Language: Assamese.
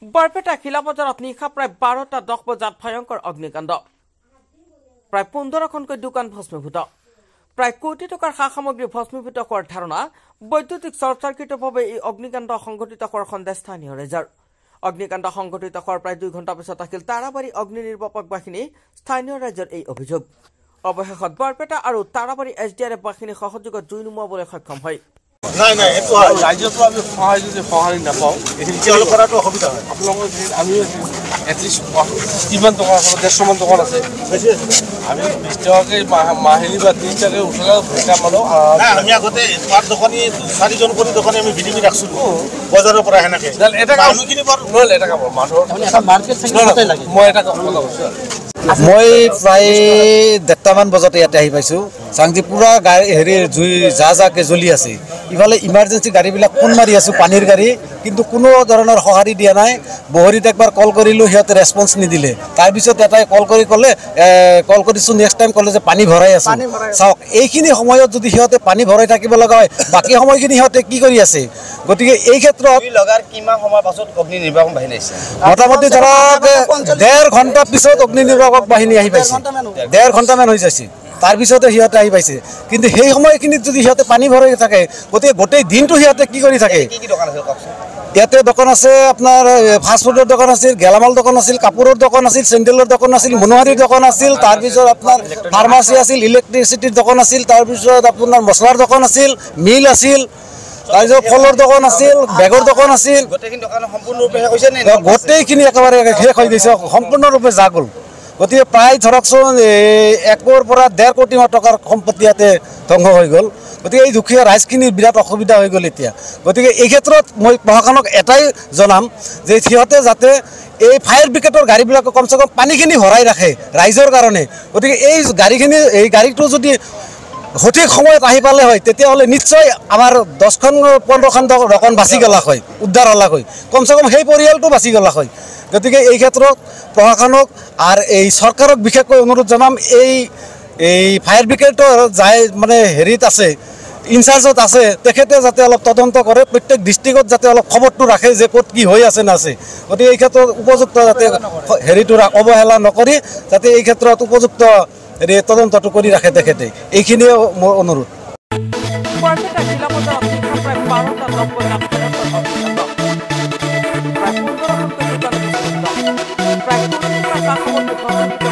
বৰপেটা খিলা বজাৰত নিশা প্ৰায় 12:10 বজাত ভয়ংকৰ অগ্নিকাণ্ড প্ৰায় 15খনকৈ দোকান ভস্মীভূত প্ৰায় কোটি টকাৰ সা সামগ্ৰী ভস্মীভূত হোৱাৰ ধাৰণা বৈদ্যুতিক শ্বৰ্ট চাৰ্কিটৰ বাবে এই অগ্নিকাণ্ড সংঘটিত হোৱাৰ সন্দেহ স্থানীয় ৰাইজৰ অগ্নিকাণ্ড সংঘটিত হোৱাৰ প্ৰায় 2 ঘণ্টা পিছত আহিল তাৰাবাৰী অগ্নি নিৰ্বাপক বাহিনী স্থানীয় ৰাইজৰ এই অভিযোগ অৱশেষত বৰপেটা আৰু তাৰাবাৰী এছডিআৰএফ বাহিনী সহযোগত জুই নুমুৱাবলৈ সক্ষম হয় নাই এইটো ৰাজ্যটো আমি সহায় নাপাওঁ এইখিনি কৰাটো অসুবিধা হয় আপোনালোকৰ আমি এটলিষ্ট কিমান টকা আছে 150 মান টকা আছে আমি 20 টকাকৈ মাহিলী বা 30 টকাকৈ উঠালে ভেটা মানুহ আমি আগতে পাঁচ দোকানী 4জন কৰি দোকানী আমি ভিডিঅ' ৰাখিছিলোঁ বজাৰৰ পৰা সেনেকৈ এটা মানুহখিনি বাৰু নহ'লে এটা কাম মানুহৰ মাৰ্কেট লাগে মই এটা কথা কৈছোঁ মই প্ৰায় 1:30মান বজাতে ইয়াতে আহি পাইছোঁ চাংজি পুৰা গাড়ী হেৰি জুই যাকে জ্বলি আছে ইফালে ইমাৰ্জেঞ্চি গাড়ীবিলাক ফোন মাৰি আছোঁ পানীৰ গাড়ী কিন্তু কোনো ধৰণৰ সঁহাৰি দিয়া নাই বহৰীত একবাৰ কল কৰিলোঁ সিহঁতে ৰেছপন্স নিদিলে তাৰপিছত এটাই কল কৰিছোঁ নেক্সট টাইম ক'লে যে পানী ভৰাই আছে চাওক এইখিনি সময়ত যদি সিহঁতে পানী ভৰাই থাকিব লগা হয় বাকী সময়খিনি সিহঁতে কি কৰি আছে গতিকে এই ক্ষেত্ৰত লগাৰ কিমান সময় পাছত অগ্নি নিৰ্বাপক বাহিনী আহিছে মোটামুটি ধৰক 1.5 ঘণ্টা পিছত অগ্নি নিৰ্বাপক বাহিনী আহি পাইছে 1.5 ঘণ্টামান হৈ যাইছে তাৰপিছতে সিহঁতে আহি পাইছে কিন্তু সেই সময়খিনিত যদি সিহঁতে পানী ভৰাই থাকে গতিকে গোটেই দিনটো সিহঁতে কি কৰি থাকে ইয়াতে দোকান আছে আপোনাৰ ফাষ্ট ফুডৰ দোকান আছিল গেলামাল দোকান আছিল কাপোৰৰ দোকান আছিল চেণ্ডেলৰ দোকান আছিল মনোহাৰীৰ দোকান আছিল তাৰপিছত আপোনাৰ ফাৰ্মাচী আছিল ইলেক্ট্ৰিচিটিৰ দোকান আছিল তাৰপিছত আপোনাৰ মছলাৰ দোকান আছিল মিল আছিল তাৰপিছত ফলৰ দোকান আছিল বেগৰ দোকান আছিল গোটেইখিনি একেবাৰে শেষ হৈ গৈছে সম্পূৰ্ণৰূপে যা গ'ল গতিকে প্ৰায় ধৰকচোন 1 পৰা 1.5 কোটি টকাৰ সম্পত্তি ইয়াতে ধ্বংস হৈ গ'ল গতিকে এই দুখীয়া ৰাইজখিনিৰ বিৰাট অসুবিধা হৈ গ'ল এতিয়া গতিকে এই ক্ষেত্ৰত মই প্ৰশাসনক এটাই জনাম যে সিহঁতে যাতে এই ফায়াৰ ব্ৰিগেডৰ গাড়ীবিলাকক কমচে কম পানীখিনি ভৰাই ৰাখে ৰাইজৰ কাৰণে গতিকে এই গাড়ীটো যদি সঠিক সময়ত আহি পালে হয় তেতিয়াহ'লে নিশ্চয় আমাৰ 10খন 15খন দোকান বাচি গ'লা হয় উদ্ধাৰ হ'লা হয় কমচে কম সেই পৰিয়ালটো বাচি গ'লা হয় গতিকে এই ক্ষেত্ৰত প্ৰশাসনক আৰু এই চৰকাৰক বিশেষকৈ অনুৰোধ জনাম এই ফায়াৰ ব্ৰিগেডৰ যাই মানে হেৰিত আছে ইনচাৰ্জত আছে তেখেতে যাতে অলপ তদন্ত কৰে প্ৰত্যেক ডিষ্ট্ৰিক্টত যাতে অলপ খবৰটো ৰাখে যে ক'ত কি হৈ আছে নাছে গতিকে এই ক্ষেত্ৰত উপযুক্ত যাতে হেৰিটো অৱহেলা নকৰি যাতে এই ক্ষেত্ৰত উপযুক্ত তদন্তটো কৰি ৰাখে তেখেতে এইখিনিয়ে মোৰ অনুৰোধ বৰপেটা জিলা বজাৰত নিশা প্ৰায় 12:10 বজাত প্ৰায় 15খনকৈ দোকান প্ৰায় 30টা সা সামগ্ৰী